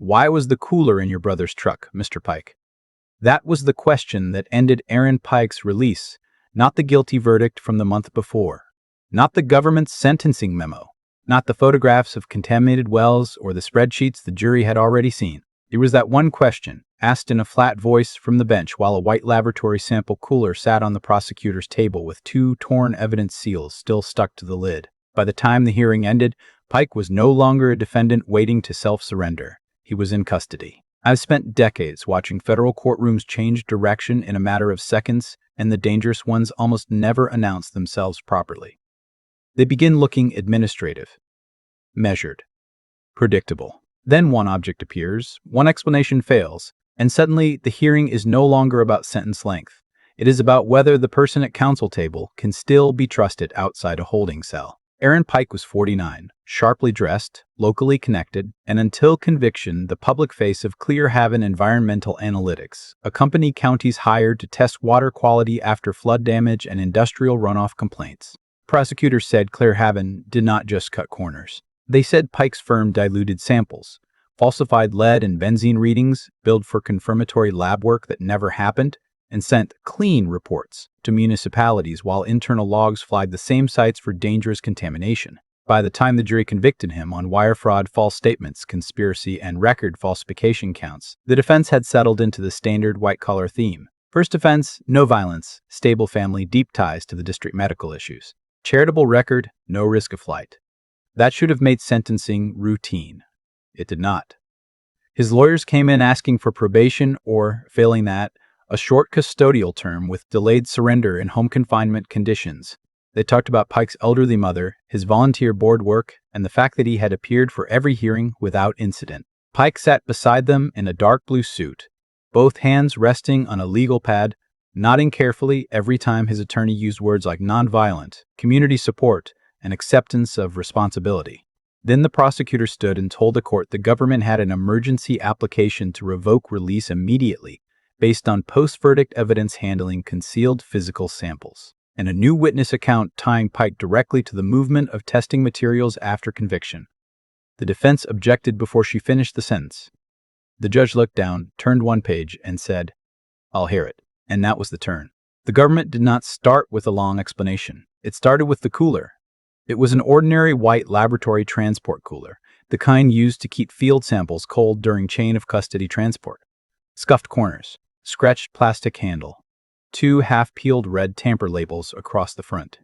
Why was the cooler in your brother's truck, Mr. Pike? That was the question that ended Aaron Pike's release, not the guilty verdict from the month before, not the government's sentencing memo, not the photographs of contaminated wells or the spreadsheets the jury had already seen. It was that one question, asked in a flat voice from the bench while a white laboratory sample cooler sat on the prosecutor's table with 2 torn evidence seals still stuck to the lid. By the time the hearing ended, Pike was no longer a defendant waiting to self-surrender. He was in custody. I've spent decades watching federal courtrooms change direction in a matter of seconds, and the dangerous ones almost never announce themselves properly. They begin looking administrative, measured, predictable. Then one object appears, one explanation fails, and suddenly the hearing is no longer about sentence length. It is about whether the person at counsel table can still be trusted outside a holding cell. Aaron Pike was 49, sharply dressed, locally connected, and until conviction, the public face of Clearhaven Environmental Analytics, a company counties hired to test water quality after flood damage and industrial runoff complaints. Prosecutors said Clearhaven did not just cut corners. They said Pike's firm diluted samples, falsified lead and benzene readings, billed for confirmatory lab work that never happened, and sent clean reports to municipalities while internal logs flagged the same sites for dangerous contamination. By the time the jury convicted him on wire fraud, false statements, conspiracy, and record falsification counts, the defense had settled into the standard white-collar theme. First offense, no violence, stable family, deep ties to the district medical issues. Charitable record, no risk of flight. That should have made sentencing routine. It did not. His lawyers came in asking for probation or, failing that, a short custodial term with delayed surrender and home confinement conditions. They talked about Pike's elderly mother, his volunteer board work, and the fact that he had appeared for every hearing without incident. Pike sat beside them in a dark blue suit, both hands resting on a legal pad, nodding carefully every time his attorney used words like nonviolent, community support, and acceptance of responsibility. Then the prosecutor stood and told the court the government had an emergency application to revoke release immediately, based on post-verdict evidence handling concealed physical samples, and a new witness account tying Pike directly to the movement of testing materials after conviction. The defense objected before she finished the sentence. The judge looked down, turned one page, and said, "I'll hear it." And that was the turn. The government did not start with a long explanation. It started with the cooler. It was an ordinary white laboratory transport cooler, the kind used to keep field samples cold during chain of custody transport. Scuffed corners, scratched plastic handle, 2 half-peeled red tamper labels across the front.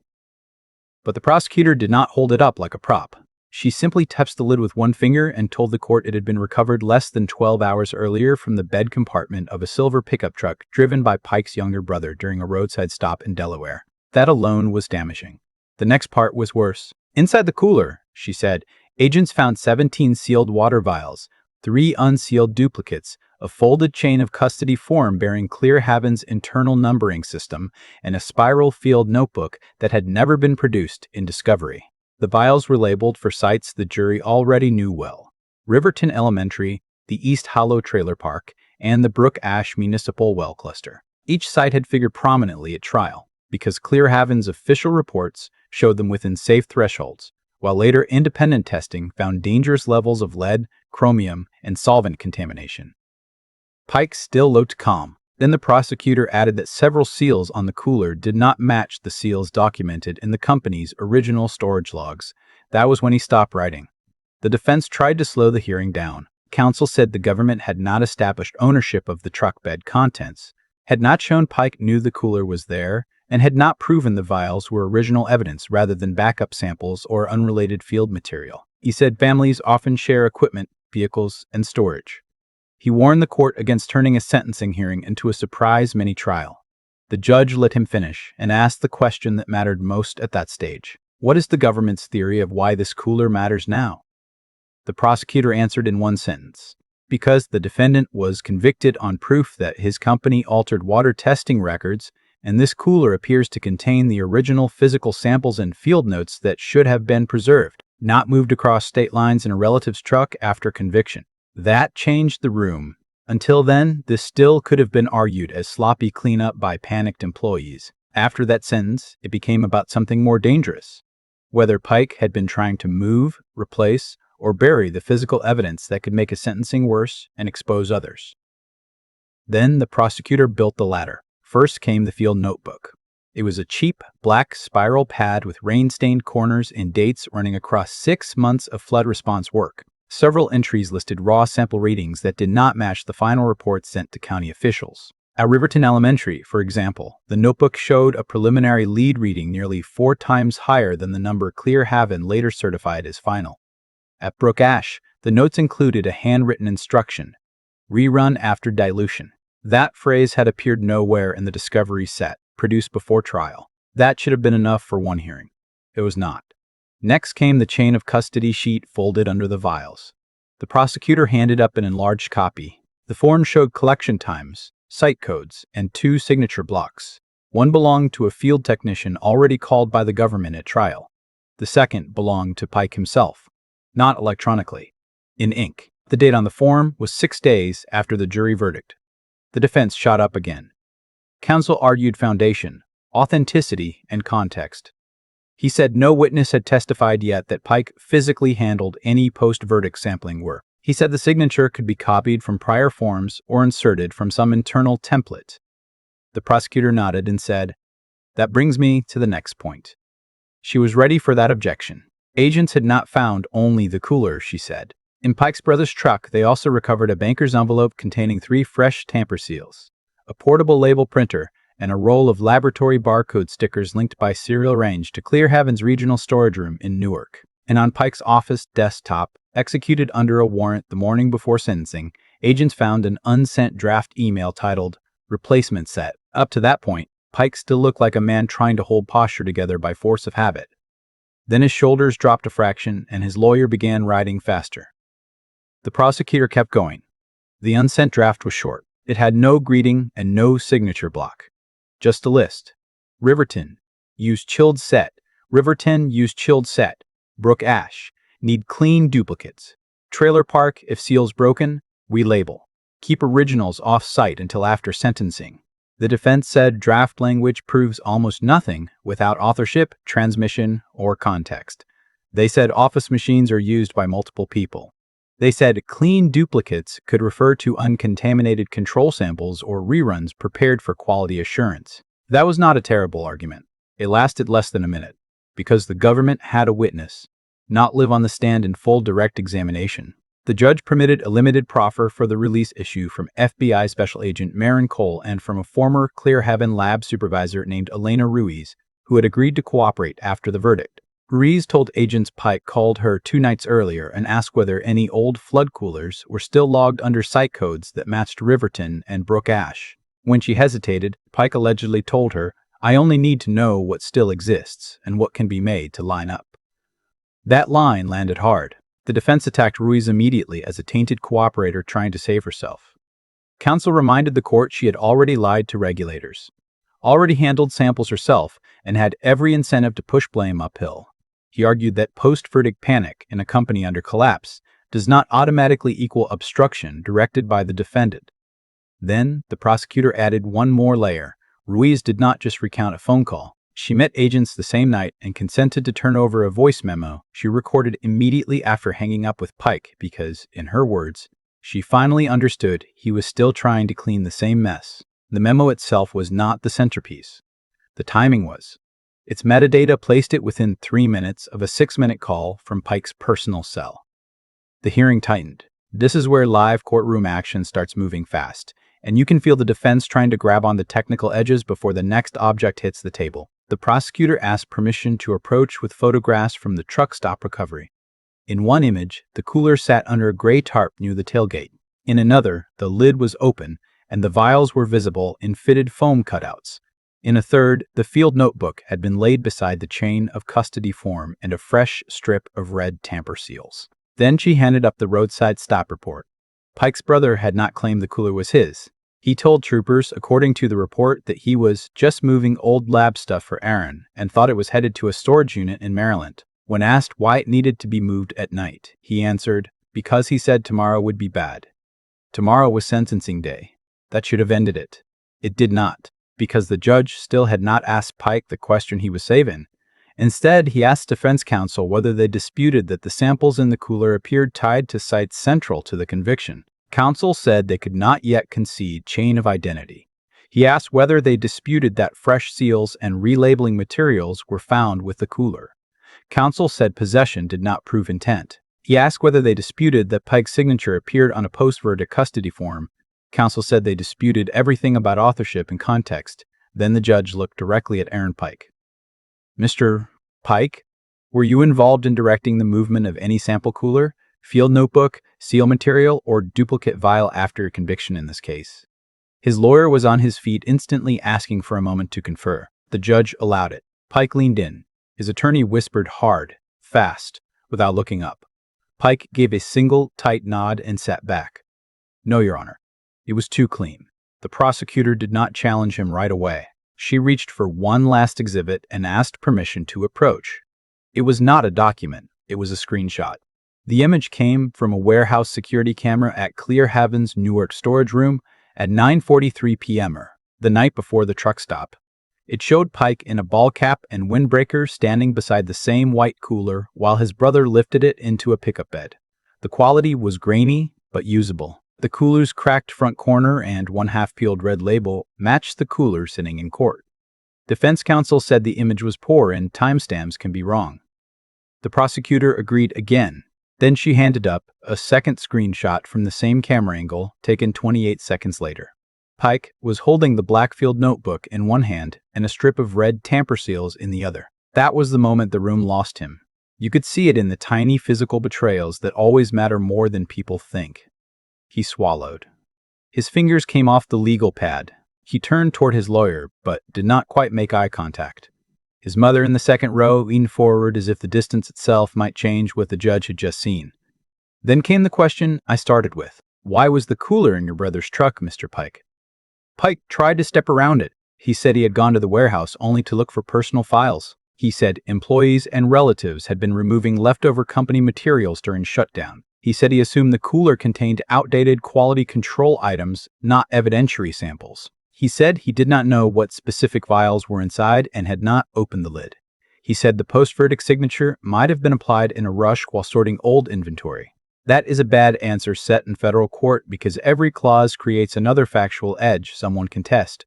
But the prosecutor did not hold it up like a prop. She simply touched the lid with one finger and told the court it had been recovered less than 12 hours earlier from the bed compartment of a silver pickup truck driven by Pike's younger brother during a roadside stop in Delaware. That alone was damaging. The next part was worse. Inside the cooler, she said, agents found 17 sealed water vials, 3 unsealed duplicates, a folded chain of custody form bearing Clearhaven's internal numbering system, and a spiral field notebook that had never been produced in discovery. The vials were labeled for sites the jury already knew well: Riverton Elementary, the East Hollow Trailer Park, and the Brook Ash Municipal Well Cluster. Each site had figured prominently at trial, because Clearhaven's official reports showed them within safe thresholds, while later independent testing found dangerous levels of lead, chromium, and solvent contamination. Pike still looked calm. Then the prosecutor added that several seals on the cooler did not match the seals documented in the company's original storage logs. That was when he stopped writing. The defense tried to slow the hearing down. Counsel said the government had not established ownership of the truck bed contents, had not shown Pike knew the cooler was there, and had not proven the vials were original evidence rather than backup samples or unrelated field material. He said families often share equipment, vehicles, and storage. He warned the court against turning a sentencing hearing into a surprise mini-trial. The judge let him finish and asked the question that mattered most at that stage. What is the government's theory of why this cooler matters now? The prosecutor answered in one sentence: because the defendant was convicted on proof that his company altered water testing records, and this cooler appears to contain the original physical samples and field notes that should have been preserved, not moved across state lines in a relative's truck after conviction. That changed the room. Until then, this still could have been argued as sloppy cleanup by panicked employees. After that sentence, it became about something more dangerous. Whether Pike had been trying to move, replace, or bury the physical evidence that could make a sentencing worse and expose others. Then the prosecutor built the latter. First came the field notebook. It was a cheap, black spiral pad with rain-stained corners and dates running across 6 months of flood response work. Several entries listed raw sample readings that did not match the final reports sent to county officials. At Riverton Elementary, for example, the notebook showed a preliminary lead reading nearly 4 times higher than the number Clearhaven later certified as final. At Brook Ash, the notes included a handwritten instruction, "Rerun after dilution." That phrase had appeared nowhere in the discovery set, produced before trial. That should have been enough for one hearing. It was not. Next came the chain of custody sheet folded under the vials. The prosecutor handed up an enlarged copy. The form showed collection times, site codes, and 2 signature blocks. One belonged to a field technician already called by the government at trial. The second belonged to Pike himself, not electronically, in ink. The date on the form was 6 days after the jury verdict. The defense shot up again. Counsel argued foundation, authenticity, and context. He said no witness had testified yet that Pike physically handled any post-verdict sampling work. He said the signature could be copied from prior forms or inserted from some internal template. The prosecutor nodded and said, "That brings me to the next point." She was ready for that objection. Agents had not found only the cooler, she said. In Pike's brother's truck, they also recovered a banker's envelope containing 3 fresh tamper seals, a portable label printer, and a roll of laboratory barcode stickers linked by serial range to Clearhaven's regional storage room in Newark. And on Pike's office desktop, executed under a warrant the morning before sentencing, agents found an unsent draft email titled "Replacement Set." Up to that point, Pike still looked like a man trying to hold posture together by force of habit. Then his shoulders dropped a fraction and his lawyer began writing faster. The prosecutor kept going. The unsent draft was short. It had no greeting and no signature block. Just a list. Riverton, use chilled set. Riverton, use chilled set. Brook Ash, need clean duplicates. Trailer Park, if seal's broken, relabel. Keep originals off-site until after sentencing. The defense said draft language proves almost nothing without authorship, transmission, or context. They said office machines are used by multiple people. They said clean duplicates could refer to uncontaminated control samples or reruns prepared for quality assurance. That was not a terrible argument. It lasted less than a minute, because the government had a witness, not live on the stand in full direct examination. The judge permitted a limited proffer for the release issue from FBI Special Agent Marin Cole and from a former Clearhaven lab supervisor named Elena Ruiz, who had agreed to cooperate after the verdict. Ruiz told agents Pike called her 2 nights earlier and asked whether any old flood coolers were still logged under site codes that matched Riverton and Brook Ash. When she hesitated, Pike allegedly told her, "I only need to know what still exists and what can be made to line up." That line landed hard. The defense attacked Ruiz immediately as a tainted cooperator trying to save herself. Counsel reminded the court she had already lied to regulators, already handled samples herself, and had every incentive to push blame uphill. He argued that post-verdict panic in a company under collapse does not automatically equal obstruction directed by the defendant. Then, the prosecutor added one more layer. Ruiz did not just recount a phone call. She met agents the same night and consented to turn over a voice memo she recorded immediately after hanging up with Pike because, in her words, she finally understood he was still trying to clean the same mess. The memo itself was not the centerpiece. The timing was. Its metadata placed it within 3 minutes of a 6-minute call from Pike's personal cell. The hearing tightened. This is where live courtroom action starts moving fast, and you can feel the defense trying to grab on the technical edges before the next object hits the table. The prosecutor asked permission to approach with photographs from the truck stop recovery. In one image, the cooler sat under a gray tarp near the tailgate. In another, the lid was open, and the vials were visible in fitted foam cutouts. In a third, the field notebook had been laid beside the chain of custody form and a fresh strip of red tamper seals. Then she handed up the roadside stop report. Pike's brother had not claimed the cooler was his. He told troopers, according to the report, that he was just moving old lab stuff for Aaron and thought it was headed to a storage unit in Maryland. When asked why it needed to be moved at night, he answered, because he said tomorrow would be bad. Tomorrow was sentencing day. That should have ended it. It did not, because the judge still had not asked Pike the question he was saving, Instead, he asked defense counsel whether they disputed that the samples in the cooler appeared tied to sites central to the conviction. Counsel said they could not yet concede chain of identity. He asked whether they disputed that fresh seals and relabeling materials were found with the cooler. Counsel said possession did not prove intent. He asked whether they disputed that Pike's signature appeared on a post-verdict custody form. Counsel said they disputed everything about authorship and context. Then the judge looked directly at Aaron Pike. Mr. Pike, were you involved in directing the movement of any sample cooler, field notebook, seal material, or duplicate vial after your conviction in this case? His lawyer was on his feet instantly, asking for a moment to confer. The judge allowed it. Pike leaned in. His attorney whispered hard, fast, without looking up. Pike gave a single, tight nod and sat back. No, Your Honor. It was too clean. The prosecutor did not challenge him right away. She reached for one last exhibit and asked permission to approach. It was not a document. It was a screenshot. The image came from a warehouse security camera at Clear Haven's Newark storage room at 9:43 p.m., the night before the truck stop. It showed Pike in a ball cap and windbreaker standing beside the same white cooler while his brother lifted it into a pickup bed. The quality was grainy, but usable. The cooler's cracked front corner and one half-peeled red label matched the cooler sitting in court. Defense counsel said the image was poor and timestamps can be wrong. The prosecutor agreed again. Then she handed up a second screenshot from the same camera angle, taken 28 seconds later. Pike was holding the Blackfield notebook in one hand and a strip of red tamper seals in the other. That was the moment the room lost him. You could see it in the tiny physical betrayals that always matter more than people think. He swallowed. His fingers came off the legal pad. He turned toward his lawyer, but did not quite make eye contact. His mother in the second row leaned forward as if the distance itself might change what the judge had just seen. Then came the question I started with. Why was the cooler in your brother's truck, Mr. Pike? Pike tried to step around it. He said he had gone to the warehouse only to look for personal files. He said employees and relatives had been removing leftover company materials during shutdown. He said he assumed the cooler contained outdated quality control items, not evidentiary samples. He said he did not know what specific vials were inside and had not opened the lid. He said the post-verdict signature might have been applied in a rush while sorting old inventory. That is a bad answer set in federal court because every clause creates another factual edge someone can test.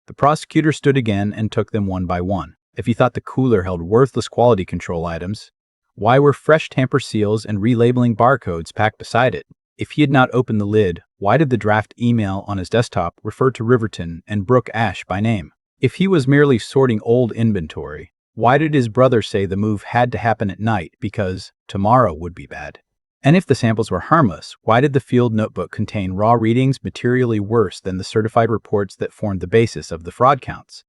The prosecutor stood again and took them one by one. If he thought the cooler held worthless quality control items, why were fresh tamper seals and relabeling barcodes packed beside it? If he had not opened the lid, why did the draft email on his desktop refer to Riverton and Brooke Ash by name? If he was merely sorting old inventory, why did his brother say the move had to happen at night because tomorrow would be bad? And if the samples were harmless, why did the field notebook contain raw readings materially worse than the certified reports that formed the basis of the fraud counts?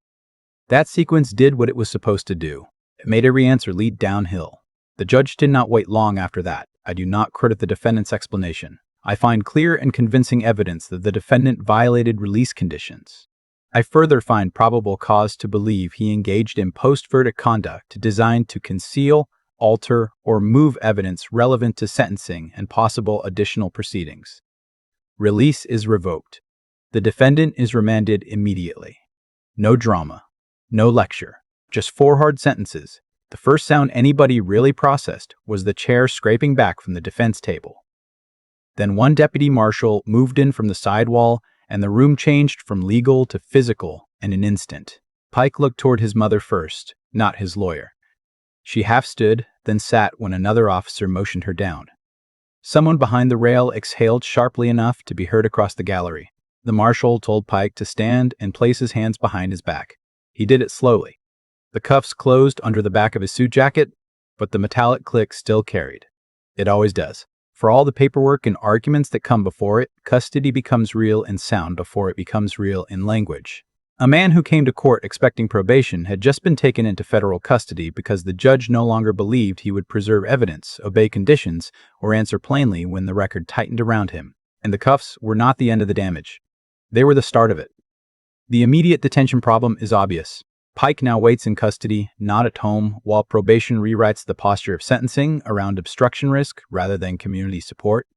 That sequence did what it was supposed to do. It made every answer lead downhill. The judge did not wait long after that. I do not credit the defendant's explanation. I find clear and convincing evidence that the defendant violated release conditions. I further find probable cause to believe he engaged in post-verdict conduct designed to conceal, alter, or move evidence relevant to sentencing and possible additional proceedings. Release is revoked. The defendant is remanded immediately. No drama. No lecture. Just 4 hard sentences. The first sound anybody really processed was the chair scraping back from the defense table. Then one deputy marshal moved in from the side wall, and the room changed from legal to physical in an instant. Pike looked toward his mother first, not his lawyer. She half stood, then sat when another officer motioned her down. Someone behind the rail exhaled sharply enough to be heard across the gallery. The marshal told Pike to stand and place his hands behind his back. He did it slowly. The cuffs closed under the back of his suit jacket, but the metallic click still carried. It always does. For all the paperwork and arguments that come before it, custody becomes real in sound before it becomes real in language. A man who came to court expecting probation had just been taken into federal custody because the judge no longer believed he would preserve evidence, obey conditions, or answer plainly when the record tightened around him. And the cuffs were not the end of the damage. They were the start of it. The immediate detention problem is obvious. Pike now waits in custody, not at home, while probation rewrites the posture of sentencing around obstruction risk rather than community support.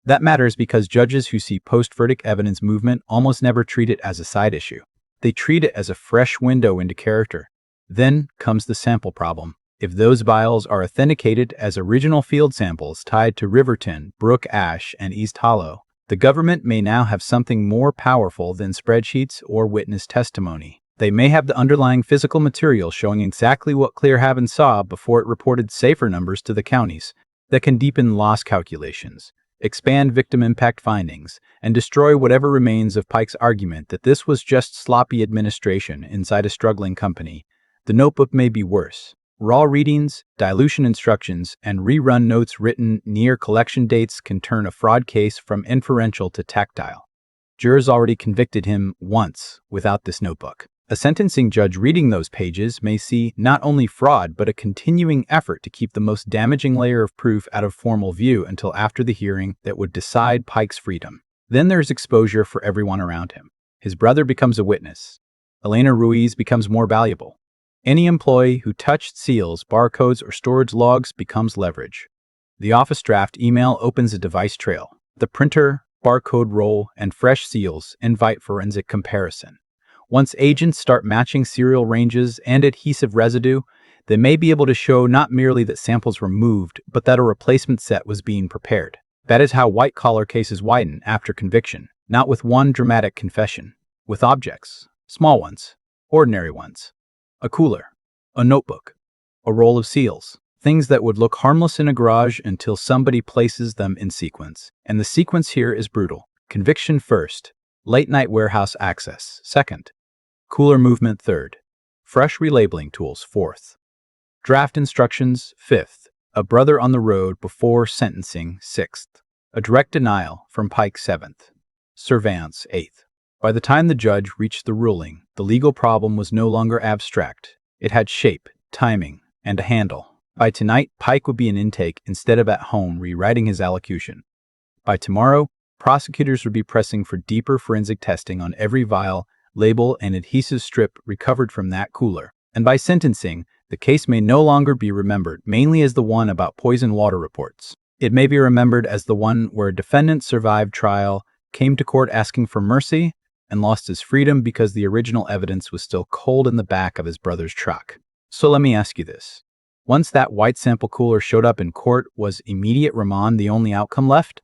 That matters because judges who see post-verdict evidence movement almost never treat it as a side issue. They treat it as a fresh window into character. Then comes the sample problem. If those vials are authenticated as original field samples tied to Riverton, Brook Ash, and East Hollow, the government may now have something more powerful than spreadsheets or witness testimony. They may have the underlying physical material showing exactly what Clearhaven saw before it reported safer numbers to the counties that can deepen loss calculations, expand victim impact findings, and destroy whatever remains of Pike's argument that this was just sloppy administration inside a struggling company. The notebook may be worse. Raw readings, dilution instructions, and rerun notes written near collection dates can turn a fraud case from inferential to tactile. Jurors already convicted him once without this notebook. A sentencing judge reading those pages may see not only fraud but a continuing effort to keep the most damaging layer of proof out of formal view until after the hearing that would decide Pike's freedom. Then there's exposure for everyone around him. His brother becomes a witness. Elena Ruiz becomes more valuable. Any employee who touched seals, barcodes, or storage logs becomes leverage. The office draft email opens a device trail. The printer, barcode roll, and fresh seals invite forensic comparison. Once agents start matching serial ranges and adhesive residue, they may be able to show not merely that samples were moved, but that a replacement set was being prepared. That is how white-collar cases widen after conviction, not with one dramatic confession, with objects, small ones, ordinary ones. A cooler, a notebook, a roll of seals, things that would look harmless in a garage until somebody places them in sequence. And the sequence here is brutal. Conviction first, late-night warehouse access second, cooler movement third, fresh relabeling tools fourth, draft instructions fifth, a brother on the road before sentencing sixth, a direct denial from Pike seventh, surveillance eighth. By the time the judge reached the ruling, the legal problem was no longer abstract. It had shape, timing, and a handle. By tonight, Pike would be in intake instead of at home rewriting his allocution. By tomorrow, prosecutors would be pressing for deeper forensic testing on every vial, label, and adhesive strip recovered from that cooler. And by sentencing, the case may no longer be remembered mainly as the one about poison water reports. It may be remembered as the one where a defendant survived trial, came to court asking for mercy, and lost his freedom because the original evidence was still cold in the back of his brother's truck. So let me ask you this. Once that white sample cooler showed up in court, was immediate remand the only outcome left?